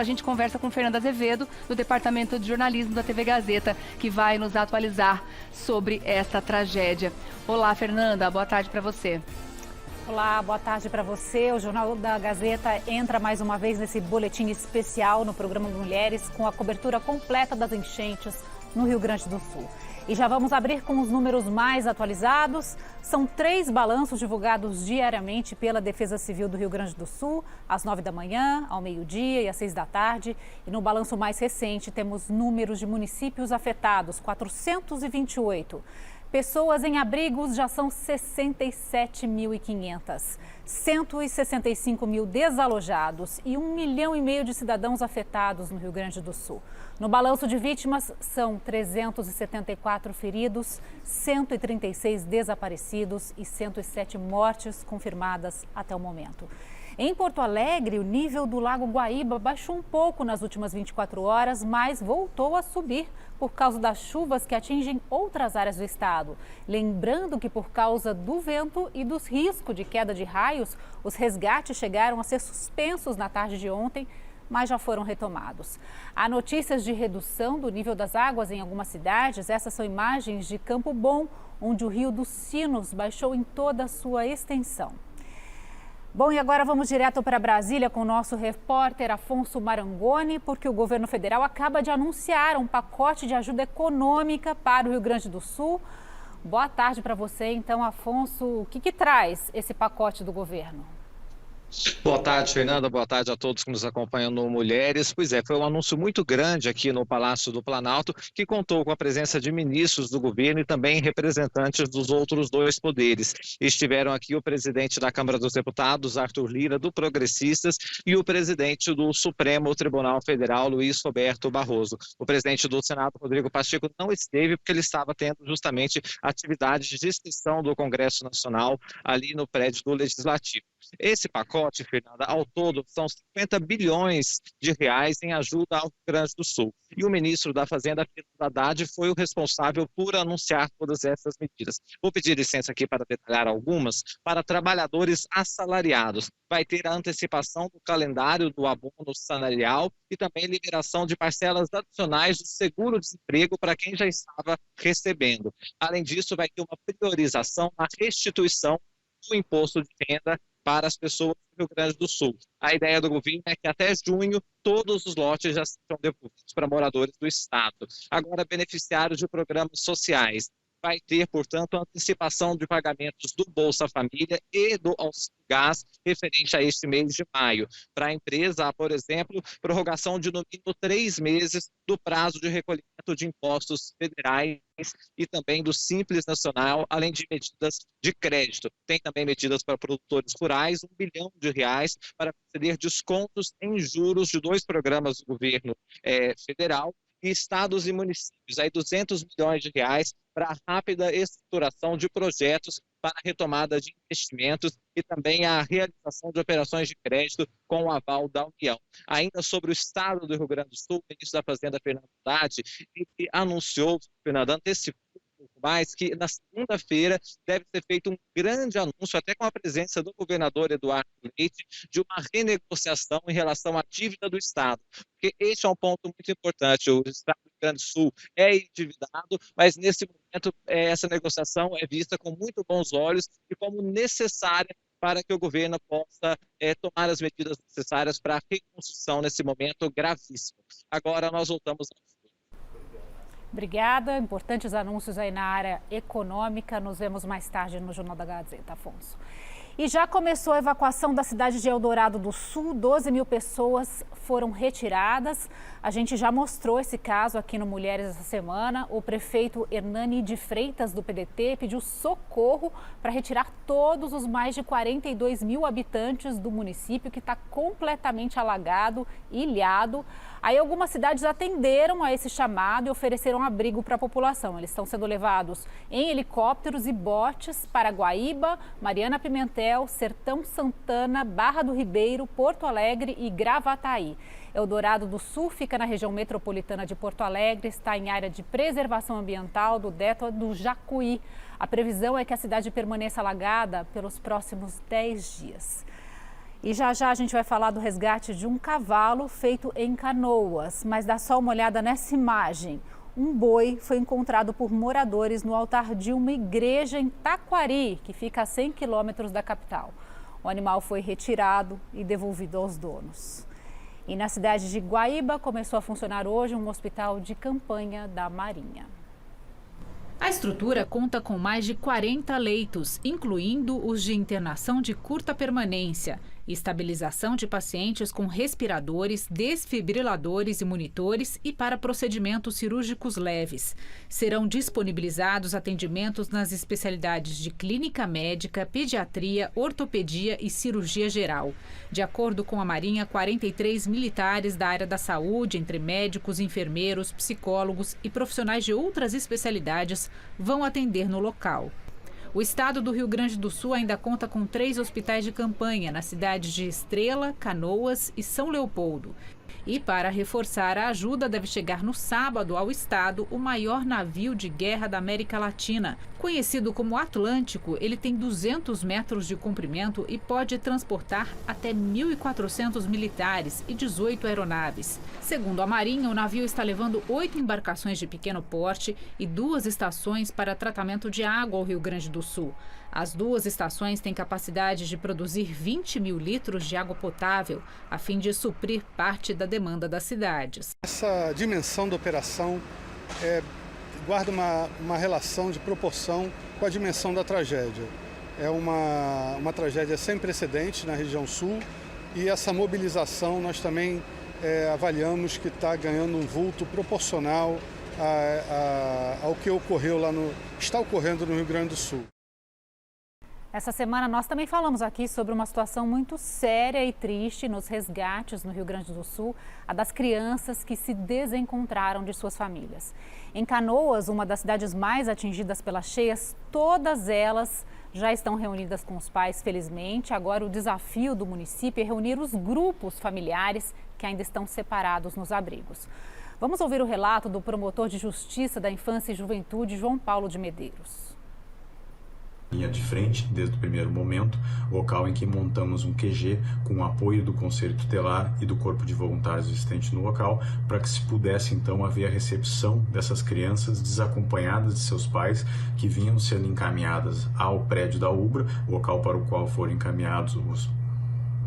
A gente conversa com Fernanda Azevedo, do Departamento de Jornalismo da TV Gazeta, que vai nos atualizar sobre esta tragédia. Olá, Fernanda, boa tarde para você. Olá, boa tarde para você. O Jornal da Gazeta entra mais uma vez nesse boletim especial no programa Mulheres, com a cobertura completa das enchentes no Rio Grande do Sul. E já vamos abrir com os números mais atualizados. São 3 balanços divulgados diariamente pela Defesa Civil do Rio Grande do Sul, às 9 da manhã, ao meio-dia e às 6 da tarde. E no balanço mais recente temos números de municípios afetados, 428. Pessoas em abrigos já são 67.500, 165 mil desalojados e 1,5 milhão de cidadãos afetados no Rio Grande do Sul. No balanço de vítimas, são 374 feridos, 136 desaparecidos e 107 mortes confirmadas até o momento. Em Porto Alegre, o nível do Lago Guaíba baixou um pouco nas últimas 24 horas, mas voltou a subir por causa das chuvas que atingem outras áreas do estado. Lembrando que por causa do vento e dos riscos de queda de raios, os resgates chegaram a ser suspensos na tarde de ontem, mas já foram retomados. Há notícias de redução do nível das águas em algumas cidades. Essas são imagens de Campo Bom, onde o Rio dos Sinos baixou em toda a sua extensão. Bom, e agora vamos direto para Brasília com o nosso repórter Afonso Marangoni, porque o governo federal acaba de anunciar um pacote de ajuda econômica para o Rio Grande do Sul. Boa tarde para você, então, Afonso. O que traz esse pacote do governo? Boa tarde, Fernanda. Boa tarde a todos que nos acompanham no Mulheres. Pois é, foi um anúncio muito grande aqui no Palácio do Planalto, que contou com a presença de ministros do governo e também representantes dos outros 2 poderes. Estiveram aqui o presidente da Câmara dos Deputados, Arthur Lira, do Progressistas, e o presidente do Supremo Tribunal Federal, Luiz Roberto Barroso. O presidente do Senado, Rodrigo Pacheco, não esteve porque ele estava tendo justamente atividades de inscrição do Congresso Nacional ali no prédio do Legislativo. Esse pacote, Fernanda, ao todo são 50 bilhões de reais em ajuda ao Rio Grande do Sul. E o ministro da Fazenda, Fernando Haddad, foi o responsável por anunciar todas essas medidas. Vou pedir licença aqui para detalhar algumas. Para trabalhadores assalariados, vai ter a antecipação do calendário do abono salarial e também liberação de parcelas adicionais do seguro-desemprego para quem já estava recebendo. Além disso, vai ter uma priorização na restituição do imposto de renda para as pessoas do Rio Grande do Sul. A ideia do governo é que até junho todos os lotes já sejam devolvidos para moradores do estado. Agora, beneficiários de programas sociais. Vai ter, portanto, antecipação de pagamentos do Bolsa Família e do Auxílio Gás referente a este mês de maio. Para a empresa, por exemplo, prorrogação de no mínimo 3 meses do prazo de recolhimento de impostos federais e também do Simples Nacional, além de medidas de crédito. Tem também medidas para produtores rurais, R$1 bilhão para conceder descontos em juros de 2 programas do governo federal e estados e municípios, aí R$200 milhões para a rápida estruturação de projetos para a retomada de investimentos e também a realização de operações de crédito com o aval da União. Ainda sobre o estado do Rio Grande do Sul, o ministro da Fazenda, Fernando Haddad, ele anunciou, Fernando, antecipou mais que na segunda-feira deve ser feito um grande anúncio, até com a presença do governador Eduardo Leite, de uma renegociação em relação à dívida do Estado. Porque este é um ponto muito importante. O Estado do Rio Grande do Sul é endividado, mas nesse momento essa negociação é vista com muito bons olhos e como necessária para que o governo possa tomar as medidas necessárias para a reconstrução nesse momento gravíssimo. Agora nós voltamos ao Obrigada. Importantes anúncios aí na área econômica. Nos vemos mais tarde no Jornal da Gazeta, Afonso. E já começou a evacuação da cidade de Eldorado do Sul. 12 mil pessoas foram retiradas. A gente já mostrou esse caso aqui no Mulheres essa semana. O prefeito Hernani de Freitas, do PDT, pediu socorro para retirar todos os mais de 42 mil habitantes do município, que está completamente alagado, ilhado. Aí algumas cidades atenderam a esse chamado e ofereceram abrigo para a população. Eles estão sendo levados em helicópteros e botes para Guaíba, Mariana Pimentel, Sertão Santana, Barra do Ribeiro, Porto Alegre e Gravataí. Eldorado do Sul fica na região metropolitana de Porto Alegre, está em área de preservação ambiental do Delta do Jacuí. A previsão é que a cidade permaneça alagada pelos próximos 10 dias. E já já a gente vai falar do resgate de um cavalo feito em Canoas. Mas dá só uma olhada nessa imagem. Um boi foi encontrado por moradores no altar de uma igreja em Taquari, que fica a 100 quilômetros da capital. O animal foi retirado e devolvido aos donos. E na cidade de Guaíba começou a funcionar hoje um hospital de campanha da Marinha. A estrutura conta com mais de 40 leitos, incluindo os de internação de curta permanência, estabilização de pacientes com respiradores, desfibriladores e monitores e para procedimentos cirúrgicos leves. Serão disponibilizados atendimentos nas especialidades de clínica médica, pediatria, ortopedia e cirurgia geral. De acordo com a Marinha, 43 militares da área da saúde, entre médicos, enfermeiros, psicólogos e profissionais de outras especialidades, vão atender no local. O estado do Rio Grande do Sul ainda conta com 3 hospitais de campanha nas cidades de Estrela, Canoas e São Leopoldo. E para reforçar a ajuda, deve chegar no sábado ao estado o maior navio de guerra da América Latina. Conhecido como Atlântico, ele tem 200 metros de comprimento e pode transportar até 1.400 militares e 18 aeronaves. Segundo a Marinha, o navio está levando 8 embarcações de pequeno porte e 2 estações para tratamento de água ao Rio Grande do Sul. As 2 estações têm capacidade de produzir 20 mil litros de água potável, a fim de suprir parte da demanda das cidades. Essa dimensão da operação guarda uma relação de proporção com a dimensão da tragédia. É uma tragédia sem precedentes na região sul e essa mobilização nós também avaliamos que está ganhando um vulto proporcional ao que está ocorrendo no Rio Grande do Sul. Essa semana nós também falamos aqui sobre uma situação muito séria e triste nos resgates no Rio Grande do Sul, a das crianças que se desencontraram de suas famílias. Em Canoas, uma das cidades mais atingidas pelas cheias, todas elas já estão reunidas com os pais, felizmente. Agora o desafio do município é reunir os grupos familiares que ainda estão separados nos abrigos. Vamos ouvir o relato do promotor de Justiça da Infância e Juventude, João Paulo de Medeiros. Linha de frente, desde o primeiro momento, local em que montamos um QG com o apoio do Conselho Tutelar e do Corpo de Voluntários existente no local, para que se pudesse então haver a recepção dessas crianças desacompanhadas de seus pais, que vinham sendo encaminhadas ao prédio da UBRA, local para o qual foram encaminhados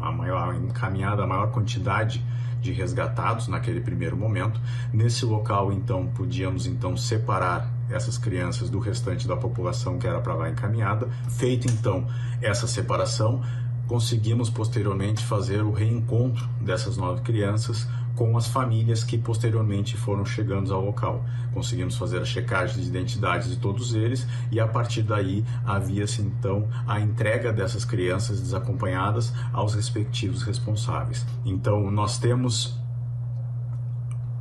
a maior quantidade de resgatados naquele primeiro momento. Nesse local, então, podíamos separar essas crianças do restante da população que era para lá encaminhada. Feito, então, essa separação, conseguimos posteriormente fazer o reencontro dessas 9 crianças com as famílias que posteriormente foram chegando ao local. Conseguimos fazer a checagem de identidades de todos eles e a partir daí havia-se então a entrega dessas crianças desacompanhadas aos respectivos responsáveis. Então nós temos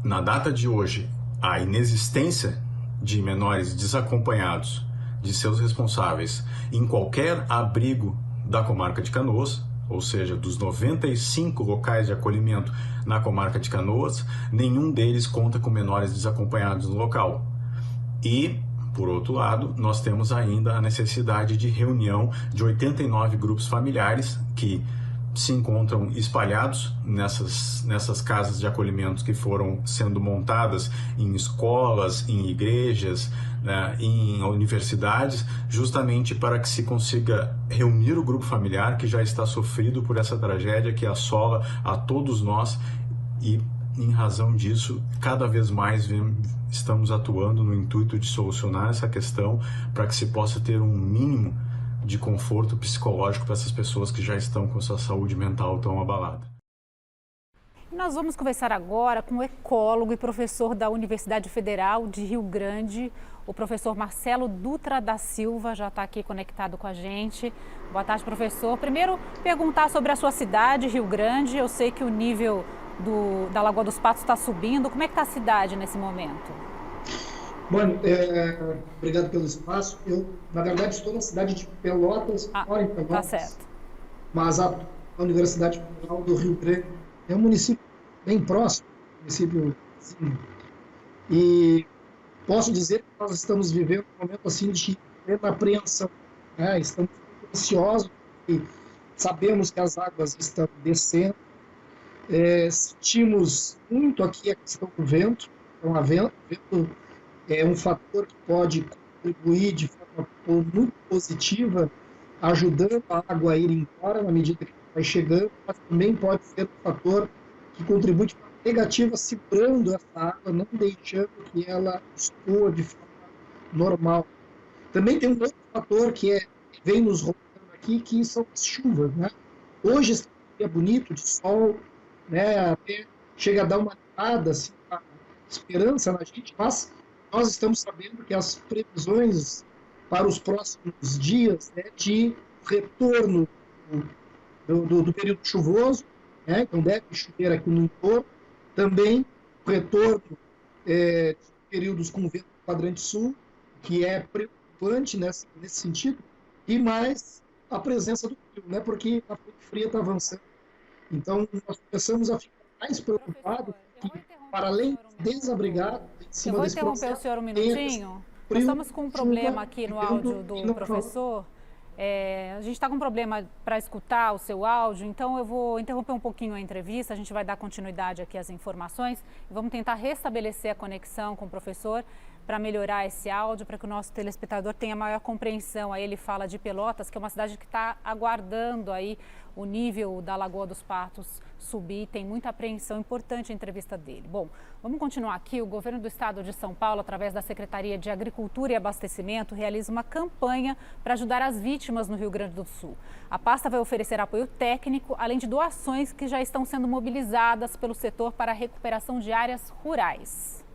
na data de hoje a inexistência de menores desacompanhados de seus responsáveis em qualquer abrigo da comarca de Canoas, ou seja, dos 95 locais de acolhimento na comarca de Canoas, nenhum deles conta com menores desacompanhados no local. E, por outro lado, nós temos ainda a necessidade de reunião de 89 grupos familiares que se encontram espalhados nessas casas de acolhimento que foram sendo montadas em escolas, em igrejas, né, em universidades, justamente para que se consiga reunir o grupo familiar que já está sofrido por essa tragédia que assola a todos nós e, em razão disso, cada vez mais estamos atuando no intuito de solucionar essa questão para que se possa ter um mínimo de conforto psicológico para essas pessoas que já estão com sua saúde mental tão abalada. Nós vamos conversar agora com o ecólogo e professor da Universidade Federal de Rio Grande, o professor Marcelo Dutra da Silva, já está aqui conectado com a gente. Boa tarde, professor. Primeiro, perguntar sobre a sua cidade, Rio Grande. Eu sei que o nível da Lagoa dos Patos está subindo. Como é que está a cidade nesse momento? Bom, obrigado pelo espaço. Eu, na verdade, estou na cidade de Pelotas, moro em Pelotas. Tá certo. Mas a Universidade Federal do Rio Grande é um município bem próximo, município assim, e posso dizer que nós estamos vivendo um momento assim de plena apreensão, né? Estamos ansiosos de Sabemos que as águas estão descendo. Sentimos muito aqui a questão do vento. Então, o vento é um fator que pode contribuir de forma muito positiva, ajudando a água a ir embora na medida que vai chegando, mas também pode ser um fator que contribui de forma negativa, segurando essa água, não deixando que ela escoa de forma normal. Também tem um outro fator que vem nos roubando aqui, que são as chuvas, né? Hoje está um dia bonito, de sol, né? Até chega a dar uma animada, assim, uma esperança na gente, mas nós estamos sabendo que as previsões para os próximos dias, né, de retorno do período chuvoso, né? Então deve chover aqui no entorno, também o retorno de períodos com vento no quadrante sul, que é preocupante nesse sentido, e mais a presença do frio, né? Porque a frente fria está avançando. Então, nós começamos a ficar mais preocupados que, para além de desabrigar, em cima desse processo... Eu vou interromper o senhor um minutinho. Nós estamos com um problema aqui no áudio do professor. A gente está com um problema para escutar o seu áudio, então eu vou interromper um pouquinho a entrevista, a gente vai dar continuidade aqui às informações e vamos tentar restabelecer a conexão com o professor para melhorar esse áudio, para que o nosso telespectador tenha maior compreensão. Aí ele fala de Pelotas, que é uma cidade que está aguardando aí o nível da Lagoa dos Patos subir, tem muita apreensão, importante a entrevista dele. Bom, vamos continuar aqui. O governo do estado de São Paulo, através da Secretaria de Agricultura e Abastecimento, realiza uma campanha para ajudar as vítimas no Rio Grande do Sul. A pasta vai oferecer apoio técnico, além de doações que já estão sendo mobilizadas pelo setor para a recuperação de áreas rurais.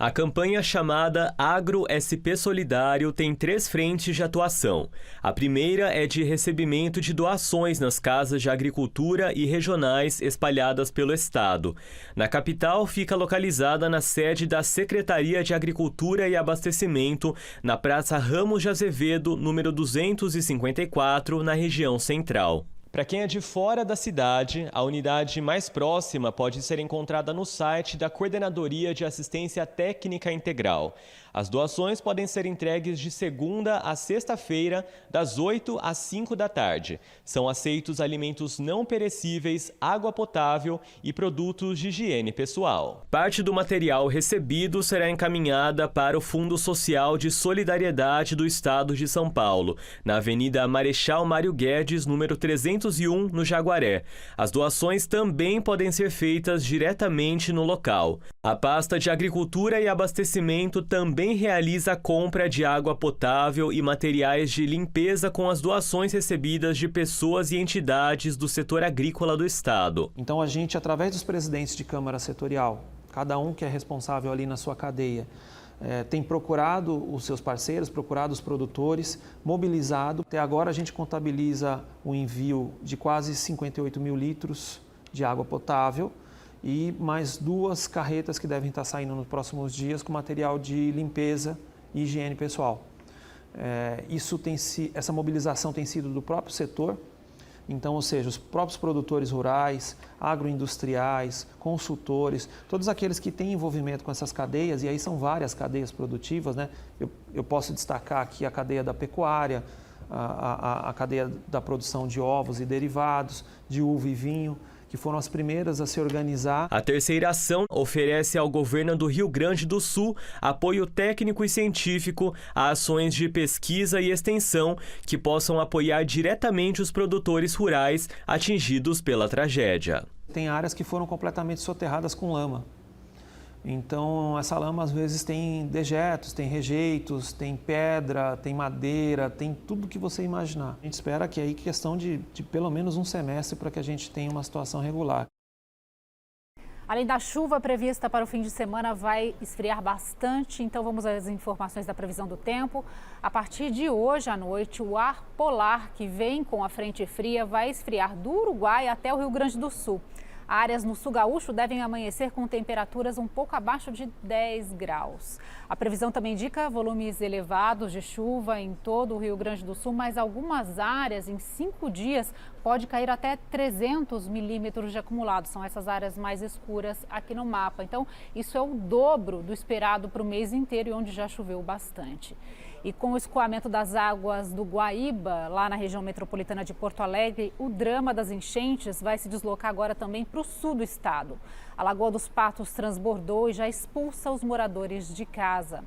A campanha chamada Agro SP Solidário tem 3 frentes de atuação. A primeira é de recebimento de doações nas casas de agricultura e regionais espalhadas pelo estado. Na capital, fica localizada na sede da Secretaria de Agricultura e Abastecimento, na Praça Ramos de Azevedo, número 254, na região central. Para quem é de fora da cidade, a unidade mais próxima pode ser encontrada no site da Coordenadoria de Assistência Técnica Integral. As doações podem ser entregues de segunda a sexta-feira, das 8 às 5 da tarde. São aceitos alimentos não perecíveis, água potável e produtos de higiene pessoal. Parte do material recebido será encaminhada para o Fundo Social de Solidariedade do Estado de São Paulo, na Avenida Marechal Mário Guedes, número 301, no Jaguaré. As doações também podem ser feitas diretamente no local. A pasta de Agricultura e Abastecimento também realiza a compra de água potável e materiais de limpeza com as doações recebidas de pessoas e entidades do setor agrícola do estado. Então a gente, através dos presidentes de Câmara Setorial, cada um que é responsável ali na sua cadeia, tem procurado os seus parceiros, procurado os produtores, mobilizado. Até agora a gente contabiliza o envio de quase 58 mil litros de água potável e mais 2 carretas que devem estar saindo nos próximos dias com material de limpeza e higiene pessoal. Essa mobilização tem sido do próprio setor, então, ou seja, os próprios produtores rurais, agroindustriais, consultores, todos aqueles que têm envolvimento com essas cadeias, e aí são várias cadeias produtivas, né? Eu posso destacar aqui a cadeia da pecuária, a cadeia da produção de ovos e derivados, de uva e vinho, que foram as primeiras a se organizar. A terceira ação oferece ao governo do Rio Grande do Sul apoio técnico e científico a ações de pesquisa e extensão que possam apoiar diretamente os produtores rurais atingidos pela tragédia. Tem áreas que foram completamente soterradas com lama. Então, essa lama às vezes tem dejetos, tem rejeitos, tem pedra, tem madeira, tem tudo que você imaginar. A gente espera que aí questão de pelo menos um semestre para que a gente tenha uma situação regular. Além da chuva prevista para o fim de semana, vai esfriar bastante, então vamos às informações da previsão do tempo. A partir de hoje à noite, o ar polar que vem com a frente fria vai esfriar do Uruguai até o Rio Grande do Sul. Áreas no sul gaúcho devem amanhecer com temperaturas um pouco abaixo de 10 graus. A previsão também indica volumes elevados de chuva em todo o Rio Grande do Sul, mas algumas áreas em 5 dias pode cair até 300 milímetros de acumulado. São essas áreas mais escuras aqui no mapa. Então, isso é o dobro do esperado para o mês inteiro e onde já choveu bastante. E com o escoamento das águas do Guaíba, lá na região metropolitana de Porto Alegre, o drama das enchentes vai se deslocar agora também para o sul do estado. A Lagoa dos Patos transbordou e já expulsa os moradores de casa.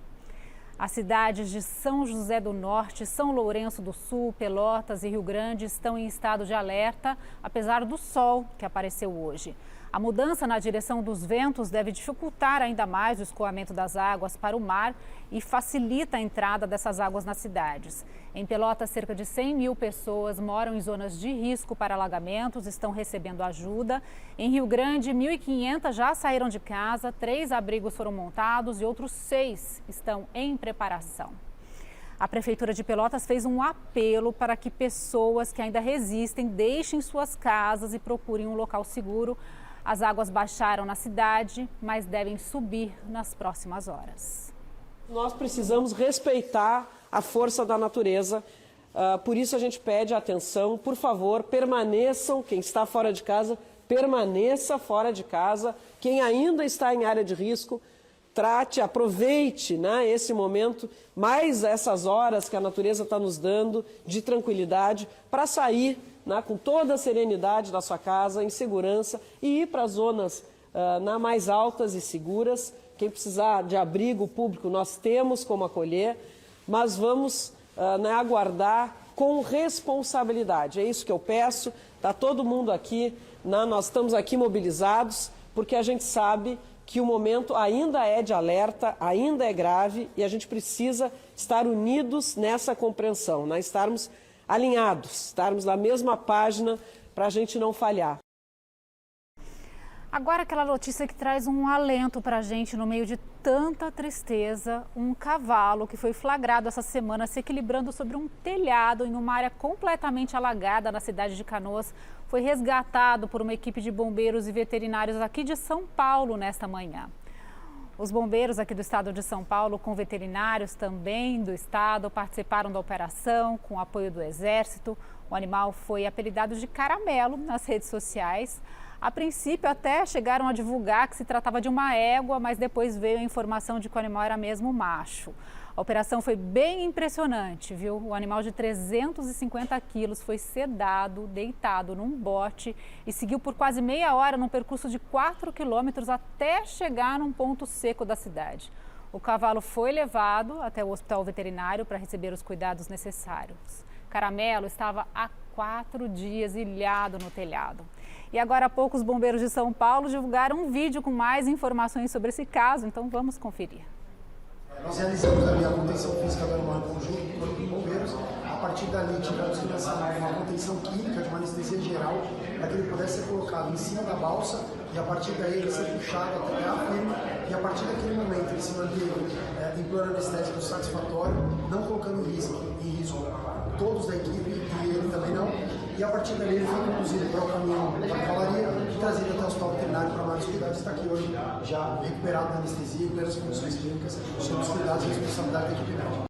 As cidades de São José do Norte, São Lourenço do Sul, Pelotas e Rio Grande estão em estado de alerta, apesar do sol que apareceu hoje. A mudança na direção dos ventos deve dificultar ainda mais o escoamento das águas para o mar e facilita a entrada dessas águas nas cidades. Em Pelotas, cerca de 100 mil pessoas moram em zonas de risco para alagamentos, estão recebendo ajuda. Em Rio Grande, 1.500 já saíram de casa, 3 abrigos foram montados e outros 6 estão em preparação. A Prefeitura de Pelotas fez um apelo para que pessoas que ainda resistem deixem suas casas e procurem um local seguro. As águas baixaram na cidade, mas devem subir nas próximas horas. Nós precisamos respeitar a força da natureza, por isso a gente pede atenção, por favor, permaneçam, quem está fora de casa, permaneça fora de casa, quem ainda está em área de risco, aproveite, né, esse momento, mais essas horas que a natureza está nos dando de tranquilidade para sair, né, com toda a serenidade da sua casa, em segurança, e ir para zonas mais altas e seguras. Quem precisar de abrigo público, nós temos como acolher, mas vamos aguardar com responsabilidade. É isso que eu peço, está todo mundo aqui, né, nós estamos aqui mobilizados, porque a gente sabe que o momento ainda é de alerta, ainda é grave, e a gente precisa estar unidos nessa compreensão, né, estarmos alinhados, estarmos na mesma página para a gente não falhar. Agora aquela notícia que traz um alento para a gente no meio de tanta tristeza. Um cavalo que foi flagrado essa semana se equilibrando sobre um telhado em uma área completamente alagada na cidade de Canoas foi resgatado por uma equipe de bombeiros e veterinários aqui de São Paulo nesta manhã. Os bombeiros aqui do estado de São Paulo, com veterinários também do estado, participaram da operação com o apoio do Exército. O animal foi apelidado de Caramelo nas redes sociais. A princípio até chegaram a divulgar que se tratava de uma égua, mas depois veio a informação de que o animal era mesmo macho. A operação foi bem impressionante, viu? O animal de 350 quilos foi sedado, deitado num bote e seguiu por quase meia hora num percurso de 4 quilômetros até chegar num ponto seco da cidade. O cavalo foi levado até o hospital veterinário para receber os cuidados necessários. Caramelo estava há 4 dias ilhado no telhado. E agora há pouco os bombeiros de São Paulo divulgaram um vídeo com mais informações sobre esse caso, então vamos conferir. Nós realizamos ali a contenção física do animal em conjunto com o corpo de bombeiros. A partir dali tivemos que lançar uma contenção química de uma anestesia geral para que ele pudesse ser colocado em cima da balsa e a partir daí ele ser puxado até terra firme e a partir daquele momento ele se manteve em plano anestésico satisfatório, não colocando em risco todos da equipe e ele também não. E a partir dali ele foi conduzido para o caminhão da cavalaria e trazido até o hospital veterinário para maiores cuidados. Está aqui hoje já recuperado da anestesia e plenas condições clínicas sob os cuidados e responsabilidade da equipe médica.